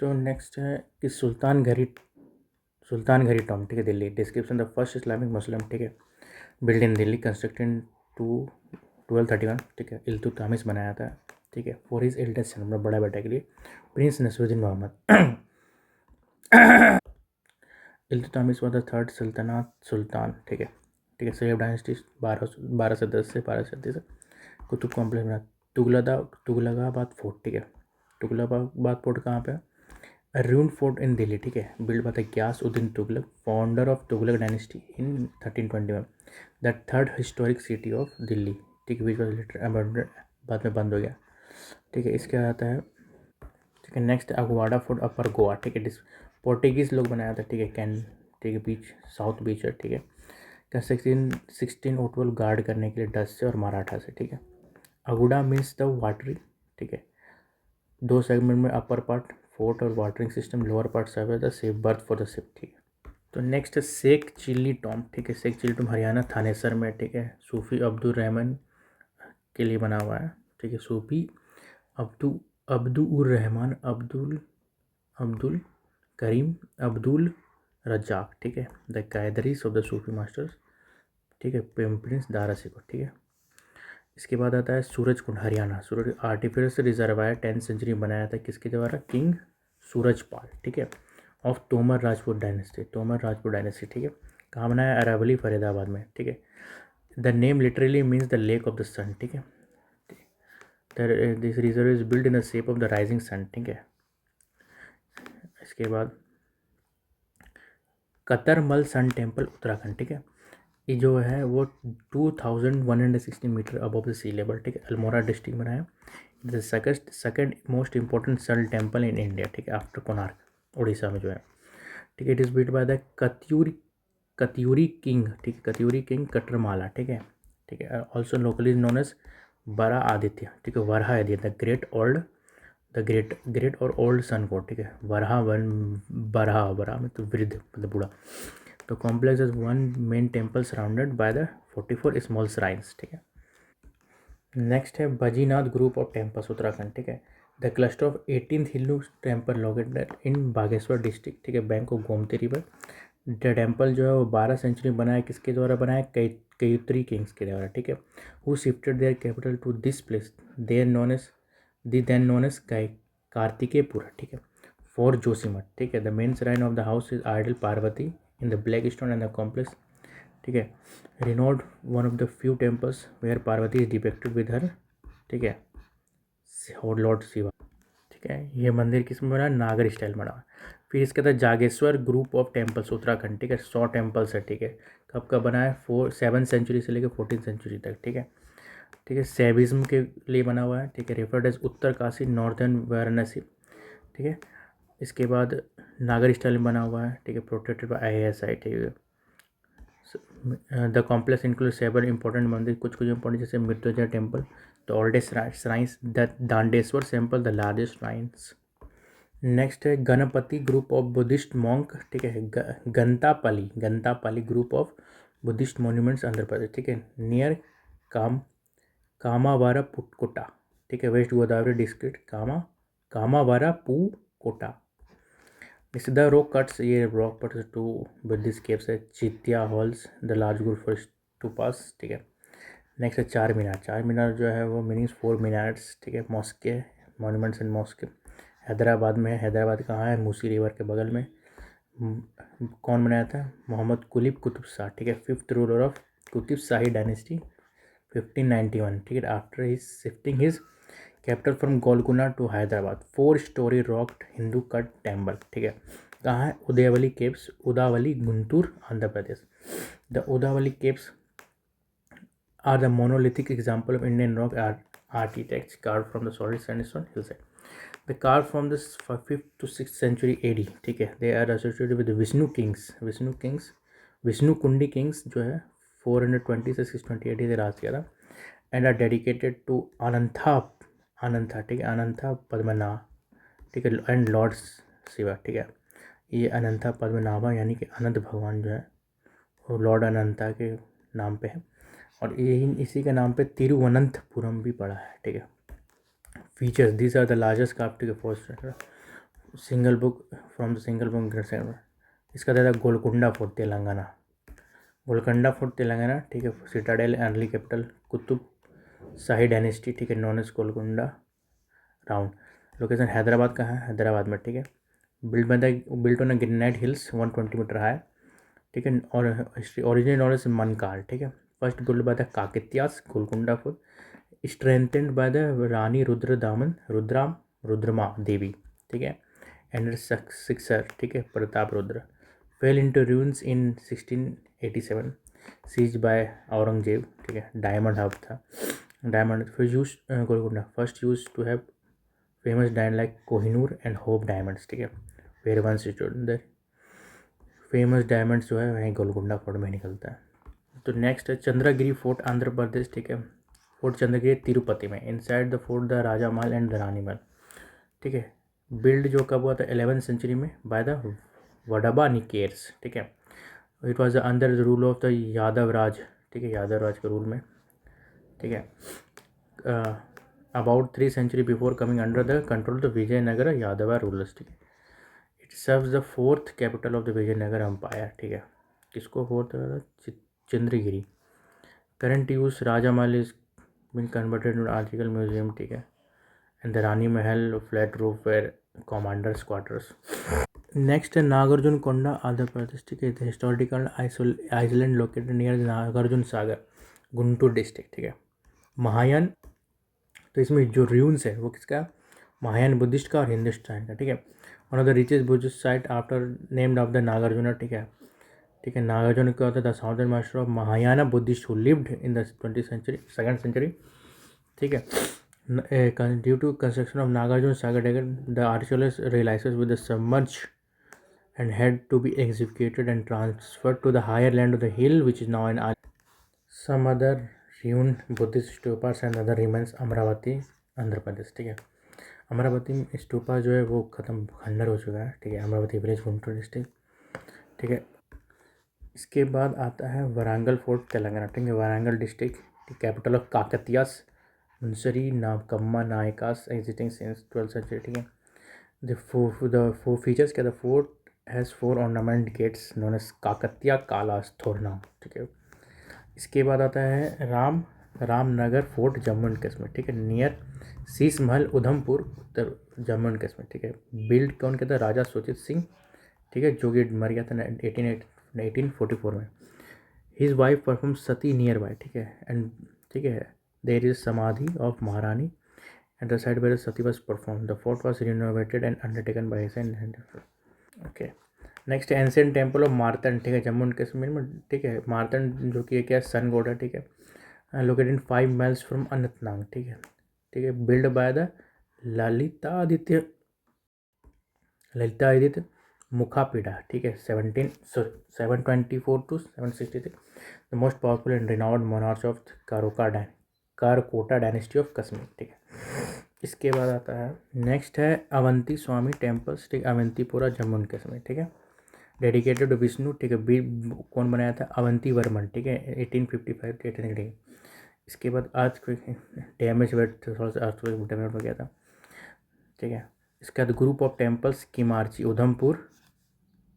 तो नेक्स्ट है कि सुल्तान घरी टॉम, ठीक है, Delhi. Description the first Islamic Muslim, ठीक है, build in Delhi, constructed to 1231, ठीक है, इल्तुतमिश बनाया था, ठीक है, फॉर हिज एल्डेस्ट सन, मतलब बड़ा बेटा के लिए, prince Nasiruddin Mohammad. Iltutmish was the third sultan, ठीक है, ठीक है, सैयब डायनेस्टी 1210 से 1237 कुतुब कॉम्प्लेक्स बना। तुगलकाबाद फोर्ट, ठीक है, तुगलकाबाद फोर्ट कहाँ पे है? रून फोर्ट इन दिल्ली, ठीक है, build by the Ghiyasuddin Tughlaq, founder of Tughlaq dynasty in 1321, the third historic city of Delhi, ठीक है, विच वॉज लेटर बाद में बंद हो गया, ठीक है। इसके आता है, ठीक है, नेक्स्ट अगवाड़ा फोर्ट अपर गोवा, ठीक है, पोर्टुगीज लोग बनाया था, ठीक है, ठीक है, बीच साउथ बीच है, ठीक है, कंस्ट्रक्शन 1612 गार्ड करने के लिए डच से और मराठा से, ठीक है। अगुडा मीन्स द वाटरी, ठीक है, दो सेगमेंट में अपर पार्ट फोर्ट और watering system, lower part serve as the safe berth for the ship, ठीक है। तो नेक्स्ट है शेख चिल्ली टॉम, ठीक है, शेख चिल्ली टॉम हरियाणा थानेसर में, ठीक है, सूफी अब्दुल रहमान के लिए बना हुआ है, ठीक है, सूफी अब्दुल रहमान अब्दुल करीम अब्दुल रज्जाक, ठीक है, the Qadiris of the Sufi masters, ठीक है, प्रिंस दारा सिको, ठीक है। इसके बाद आता है सूरज कुंड हरियाणा, सूरज आर्टिफिशियल रिजर्वायर 10th सेंचुरी बनाया था किसके द्वारा? किंग सूरजपाल, ठीक है, ऑफ तोमर राजपूत डायनेस्टी, ठीक है। कहाँ बनाया? अरावली फरीदाबाद में, ठीक है। The name literally means the lake of the sun, ठीक है। This reserve is build in the shape of the rising sun, ठीक है। इसके बाद कतरमल सन टेम्पल उत्तराखंड, ठीक है, ये जो है वो 2160 metre above the sea level, ठीक है, अल्मोड़ा डिस्ट्रिक्ट में है। The second most important sun temple in India, ठीक है, आफ्टर कोणार्क, उड़ीसा में जो है, ठीक है। It is build by the Katyuri king, ठीक है, कत्यूरी किंग कटरमाला, ठीक है, ठीक है, ऑल्सो लोकली नोन एज बरा आदित्य, ठीक है, वरहा आदित्य, द ग्रेट और ओल्ड सन गॉड, ठीक है, बरहा में तो वृद्ध मतलब बूढ़ा। तो complex is one main temple surrounded by the 44 small shrines, ठीक है। नेक्स्ट है बजीनाथ ग्रुप ऑफ टेम्पल्स उत्तराखंड, ठीक है, the cluster of 18th Hindu temple located in Bageshwar district, ठीक है, bank of Gomti river. The temple जो है वो 12 सेंचुरी बनाया, किसके द्वारा बनाया? कयुत्री किंग्स के द्वारा, ठीक है, who shifted their capital to this place, then known as Kartikeyapur, ठीक है, फॉर जोशीमठ, ठीक है। The main shrine of the house is idol Parvati in the black stone and the complex, ठीक है, renowned one of the few temples where Parvati is depicted with her, ठीक है, और Lord Shiva, ठीक है। ये मंदिर किस में बना? नागर स्टाइल बना हुआ। फिर इसके बाद Jageshwar group of temples Uttarakhand, ठीक है, 100 टेम्पल्स है, ठीक है, कब का बना है? 7th सेंचुरी से लेकर 14th सेंचुरी तक, ठीक है, ठीक है, शैविज्म के लिए बना हुआ है, ठीक है, रेफर्ड एज उत्तर काशी नॉर्दर्न वाराणसी, ठीक है। इसके बाद नागर स्टाइल में बना हुआ है, ठीक है, प्रोटेक्टेड बाय IASI, ठीक है। The complex include several important mandir, कुछ इंपॉर्टेंट जैसे Mrityunjay temple, the oldest shrines, the Dandeshwar temple, the largest shrines. Next है Ganapati group of Buddhist monk, ठीक है, Guntapalli group of Buddhist monuments Andhra Pradesh, ठीक है, नियर काम कामावारा पुटकोटा, ठीक है, west Godavari district Kamavara Pukota. Is the rock cuts, ये rock cuts to Buddhist caves है, chaitya halls, the large group for to पास, ठीक है। नेक्स्ट है चार मीनार जो है वो मीनिंग्स 4 मीनार्स, ठीक है, मॉस्क है, मॉन्यूमेंट्स एंड मॉस्क हैदराबाद में है। हैदराबाद कहाँ है? मूसी रिवर के बगल में। कौन बनाया था? मोहम्मद कुतुब शाह, ठीक है, 5th ruler of Qutub Shahi dynasty 1591, ठीक है, after his shifting his capital from Golconda to Hyderabad. 4 storey rocked Hindu cut temple, ठीक है, कहाँ है? Udayavalli caves, Udavalli Guntur Andhra Pradesh. The Udavalli caves are the monolithic example of Indian rock architects carved from the solid sandstone hillside. They carved from the 5th to 6th century AD, ठीक है, they are associated with the Vishnu कुंडी Kings जो है 420 से 620 AD से राज किया था, and are dedicated to Anantha, ठीक है, अनंथा पद्मना, ठीक है, एंड लॉर्ड शिवा, ठीक है। ये अनंथा पद्मनाभा यानी कि अनंत भगवान जो है वो लॉर्ड अनंता के नाम पे है, और यही इसी के नाम पे तिरुवनंतपुरम भी पड़ा है, ठीक है। Features, these are the largest craft, ठीक है, single book from the single book. इसका था गोलकुंडा फोर्ट तेलंगाना, गोलकुंडा फोर्ट तेलंगाना, ठीक है। Citadel early capital Qutub Shahi dynasty, ठीक है, known as Golconda round. Location Hyderabad का है, हैदराबाद में, ठीक है। Built on granite hills 120 metre high, ठीक है। और history original known as Mankal, ठीक है। First build by the काकतियास Golconda fort strengthened by the Rani Rudrama Devi, ठीक है, एंड सिक्सर, ठीक है, Pratap Rudra. Fell into ruins in 1687, seize by Aurangzeb, ठीक है। डायमंड हब था, डायमंड फिर use Golconda first use to have famous diamond like Kohinoor and hope diamonds, ठीक है। Were one situated famous diamonds जो है वहीं गोलकुंडा फोर्ट में निकलता है। तो नेक्स्ट है चंद्रगिरी फोर्ट आंध्र प्रदेश, ठीक है। फोर्ट चंद्रगिरी तिरुपति में, inside the fort the Raja Mahal and the Rani महल, ठीक है। बिल्ड जो कब हुआ था 11th सेंचुरी में बाय द वडबा निकेर्स, ठीक है। It was under the rule of the Yadav Raj, ठीक है, यादव राज के रूल में, ठीक है। About 3 century before coming under the control the Vijayanagar Yadav rulers, ठीक है। It serves the fourth capital of the Vijayanagar empire, ठीक है। किसको fourth? Chandragiri. Current use Raja Mahal is been converted to article museum, ठीक है। And the Rani Mahal flat roof where commanders quarters. Next है नागार्जुन कोंडा आंध्र प्रदेश, ठीक है। Historical island located near Nagarjuna Sagar, Guntur district, ठीक है। महायान, तो इसमें जो र्यून्स है वो किसका? महायान बुद्धिस्ट का और हिंदुस्तान का, ठीक है। One of the richest Buddhist site after named of the Nagarjuna, ठीक है, ठीक है। नागार्जुन क्या होता है? The southern master of Mahayana Buddhist who lived in the 20th century, second century, ठीक है। Due to construction of Nagarjun Sagar dam the archaeologist realizes with the submerge and had to be excavated and transferred to the higher land of the hill which is now an island. Some other ruined Buddhist stupas and other remains Amaravati Andhra Pradesh, ठीक है। अमरावती स्तूपा जो है वो ख़त्म, खंडर हो चुका है, ठीक है। अमरावती विलेज गुंटूर डिस्ट्रिक्ट, ठीक है। इसके बाद आता है वरांगल फोर्ट तेलंगाना, ठीक है। Warangal district capital of Kakatiyas Musunuri नाकम्मा Nayakas existing since 12th century, ठीक है। The four features क्या? The fort has 4 ornament gates known as Kakatiya कालास थोरनाम, ठीक है। इसके बाद आता है रामनगर फोर्ट जम्मू एंड कश्मीर, ठीक है, near Sheesh Mahal Udhampur Uttar Jammu and Kashmir, ठीक है। बिल्ड कौन कहता है? राजा सुचित सिंह, ठीक है, जो कि मर गया था 1844 में। His wife perform Sati near by, ठीक है। एंड ठीक है, देयर इज समाधि ऑफ महारानी at the site where Sati was performed. The fort was renovated and undertaken by his hand. Okay. Next ancient temple of Martand, ठीक है, Jammu and Kashmir में, ठीक है। मार्तंड जो कि क्या सन गॉड है, ठीक है। Located in 5 miles from Anantnag, ठीक है, ठीक है। Build by the Lalitaditya Lalitaditya Muktapida, ठीक है, 724 to 763, the most powerful and renowned monarch of Karkota dynasty of Kashmir, ठीक है। इसके बाद आता है नेक्स्ट है अवंती स्वामी टेम्पल्स, ठीक है, अवंतीपुरा जम्मू एंड कश्मीर, ठीक है। डेडिकेटेड टू विष्णु, ठीक है। कौन बनाया था? अवंती वर्मन, ठीक है, 1855 to 1880। इसके बाद आज डैमेज थोड़ा सा डैमेज हो गया था, ठीक है। इसके बाद group of temples Kiramchi Udhampur,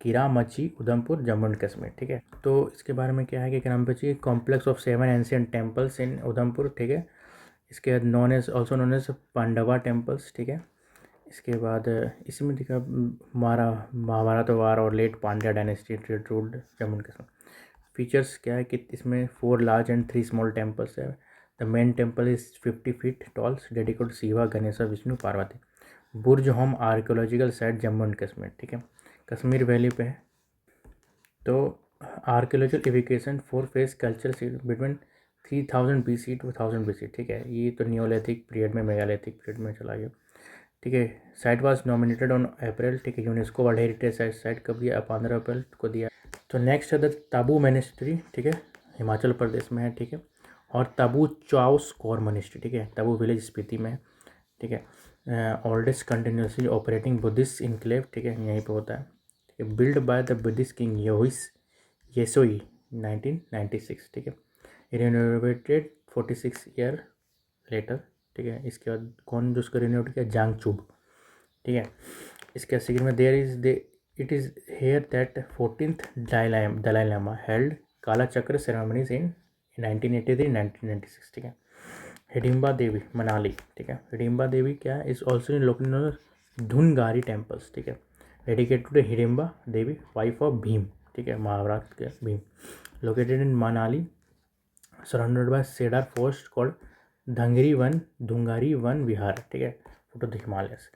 Kiramchi Udhampur Jammu and Kashmir, ठीक है। तो इसके बारे में क्या है कि Kiramchi complex of 7 ancient temples in Udhampur, ठीक है। इसके बाद नॉन एज पांडवा टेम्पल्स, ठीक है। इसके बाद इसमें दिखा महाभारत वार और late Pandya dynasty ruled Jammu and Kashmir. Features क्या है कि इसमें 4 लार्ज एंड 3 स्मॉल टेम्पल्स है। The main temple is 50 feet tall, dedicated Shiva Ganesha Vishnu Parvati. Burzahom archaeological site Jammu and Kashmir, ठीक है, कश्मीर वैली पे है। तो archaeological excavation 4 phase culture seat between 3000 BC to 1000 BC, ठीक है। ये तो नियोलिथिक पीरियड में मेगालिथिक पीरियड में चला गया, ठीक है। Site was nominated on April, ठीक है। यूनेस्को वर्ल्ड हेरिटेज साइट कब दिया? 15 अप्रैल को दिया। तो नेक्स्ट है द ताबू मोनेस्ट्री, ठीक है, हिमाचल प्रदेश में है, ठीक है। और ताबू चाउस कौर मोनेस्ट्री, ठीक है, ताबू विलेज स्पीति में है, ठीक है। Oldest continuously operating Buddhist enclave, ठीक है, यहीं पे होता है, ठीक है। Build by the Buddhist king येसोई 1996, ठीक है। रिनोवेटेड 46 ईयर लेटर, ठीक है। इसके बाद कौन जो उसका रिनोवेट किया? जांगचुब, ठीक है। इसके सिक्किम में there is the it is here that 14th Dalai Lama held Kalachakra ceremonies इन 1983 1996, ठीक है। हिडिम्बा देवी मनाली, ठीक है। हिडिम्बा देवी क्या है, is also in local Dhungari temples, ठीक है। Dedicated to Hidimba Devi wife of Bhim, ठीक है, महाभारत के Bhim. Located in Manali surrounded by cedar forest called Dhungari Van Vihar, ठीक है, foot of the Himalayas,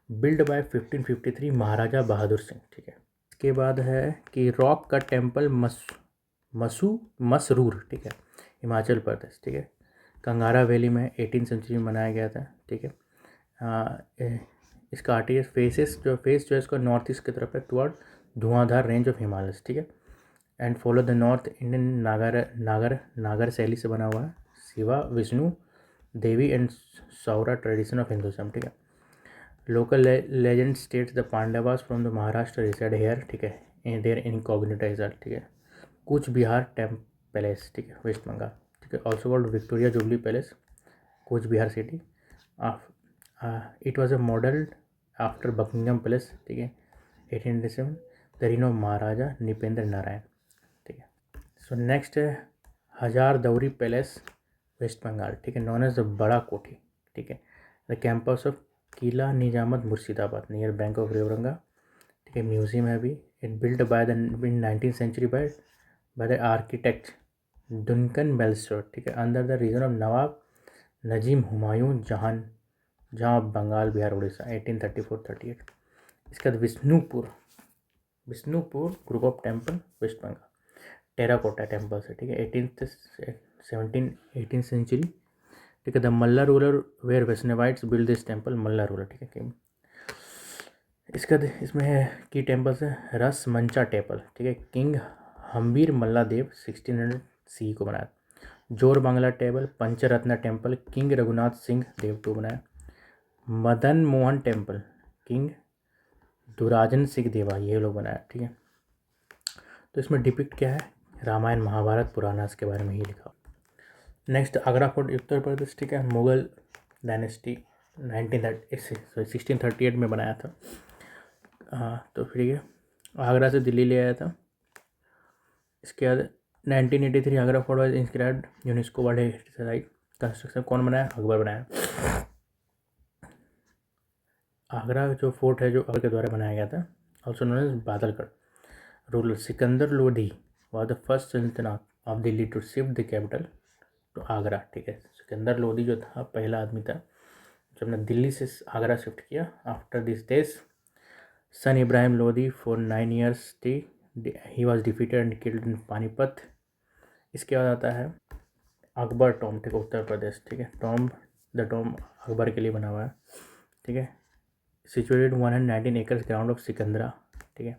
build by 1553 Maharaja Bahadur Singh, ठीक है। इसके बाद है कि रॉक का टेम्पल मसरूर, ठीक है, हिमाचल प्रदेश, ठीक है। कंगारा वैली में 18 सेंचुरी में बनाया गया था, ठीक है। इसका आर्टिस्ट फेस जो है इसका नॉर्थ ईस्ट की तरफ है toward Dhuandhar range of Himalayas, ठीक है। And follow the north Indian Nagara शैली से बना हुआ है। Shiva Vishnu Devi and Saura tradition of Hinduism, ठीक है। Local legend states the Pandavas from the Maharashtra reside here, ठीक है, देयर इनकॉग्निटा रिजल्ट, ठीक है। कूच बिहार पैलेस, ठीक है, वेस्ट बंगाल, ठीक है, also called Victoria jubilee palace, Cooch Behar city. It was a model after Buckingham palace, ठीक है, 1887, द reign of महाराजा निपेंद्र नारायण, ठीक है। सो नेक्स्ट है हजार दौरी पैलेस, वेस्ट बंगाल, ठीक है, नॉन एज द बड़ा कोठी, ठीक है, the campus of Qila Nizamat Murshidabad near bank of रेवरंगा, ठीक है, म्यूजियम है अभी। It build by the in 19th century by the architect Duncan Belsar, ठीक है, under the region of Nawab Nazim Humayun Jah Bengal Bihar Orissa 1834-38। इसके बाद Bishnupur group of temple west Bengal, terracotta temples है, ठीक है, 18th सेंचुरी, ठीक है। The Malla ruler were Vaishnavites build this temple, Malla ruler, ठीक है। इसका इसमें है की टेम्पल्स है रस मंचा टेम्पल, ठीक है, किंग हम्बीर मल्ला देव 1600 सी को बनाया। Jor Bangla temple Pancharatna temple king Raghunath Singh Dev को बनाया। मदन मोहन टेम्पल किंग दुराजन सिंह देवा ये लोग बनाया, ठीक है। तो इसमें डिपिक्ट क्या है, रामायण महाभारत पुराणास के बारे में ही लिखा। नेक्स्ट आगरा फोर्ट उत्तर प्रदेश, ठीक है, मुगल डायनेस्टी 1638 में बनाया था। हाँ तो फिर ये आगरा से दिल्ली ले आया था। इसके बाद 1983 Agra fort was inscribed UNESCO world heritage site. Construction कौन बनाया, अकबर बनाया। आगरा जो फोर्ट है जो अकबर के द्वारा बनाया गया था, also known as Badalgarh. Ruler Sikandar Lodi was the first sultan of Delhi to shift the capital to Agra, ठीक है। सिकंदर लोधी जो था पहला आदमी था जब ने दिल्ली से आगरा शिफ्ट किया। After this days son Ibrahim Lodi for 9 years stay he was defeated and killed in Panipat. इसके बाद आता है अकबर टॉम, ठीक है, उत्तर प्रदेश, ठीक है। द टॉम अकबर के लिए बना हुआ है, ठीक है। Situated 119 acres ground of Sikandra, ठीक है।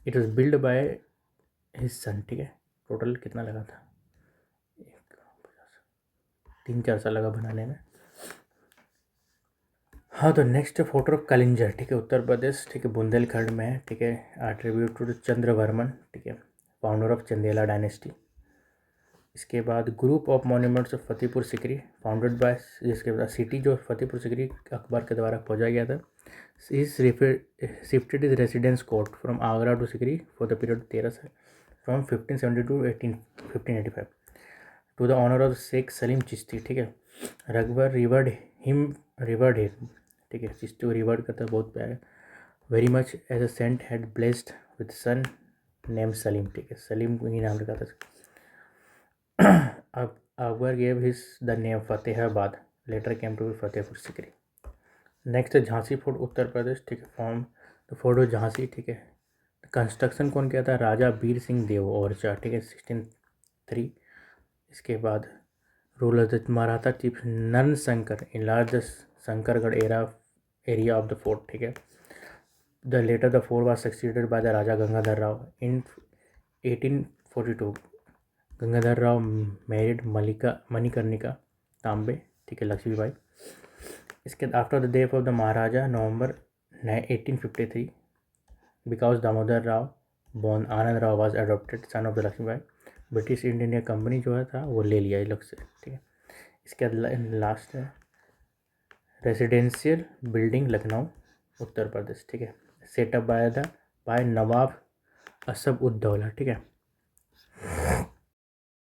It was build by his son, ठीक है। टोटल कितना लगा था, 3-4 साल लगा बनाने में। हाँ तो नेक्स्ट फोटो ऑफ कलिंजर, ठीक है, उत्तर प्रदेश, ठीक है, बुंदेलखंड में है, ठीक है। एट्रीब्यूट टू चंद्रवर्मन, ठीक है, फाउंडर ऑफ चंदेला डायनेस्टी। इसके बाद group of monuments of Fatehpur Sikri founded by, इसके बाद सिटी जो फतेहपुर सिकरी अकबर के द्वारा खोजा गया था। Is shifted is residence court from Agra to Sikri for the period 13 से from 1570 to 1585 to the honour of Sheikh Salim Chishti, ठीक है। रकबर रिवर्ड हिम, ठीक है, चिश्ती को रिवर्ड करता है, बहुत प्यारा, very much as a saint had blessed with son name Salim, ठीक है, सलीम को ही नाम रखा था। Akbar gave his the name Fatehabad, later came to be Fatehpur Sikri. Next है झांसी फोर्ट उत्तर प्रदेश, ठीक है, form the fort of Jhansi, ठीक है। कंस्ट्रक्शन कौन किया था, राजा वीर सिंह देव ओरछा, ठीक है, 1603। इसके बाद ruler the Maratha chief Naro Shankar in large Shankargarh area of the fort, ठीक है। The later the fort was succeeded by the Raja Gangadhar Rao in 1842। Gangadhar Rao married Manikarnika Tambe, ठीक है, लक्ष्मीबाई। इसके after the death of the Maharaja November 1853 because Damodar Rao born Anand Rao was adopted son of the Lakshmibai, British East India Company जो है था वो ले लिया ये लोग से, ठीक है। इसके बाद लास्ट है रेसिडेंशियल बिल्डिंग लखनऊ उत्तर प्रदेश, ठीक है, सेटअप बाय नवाब असफ उद्दौला, ठीक है।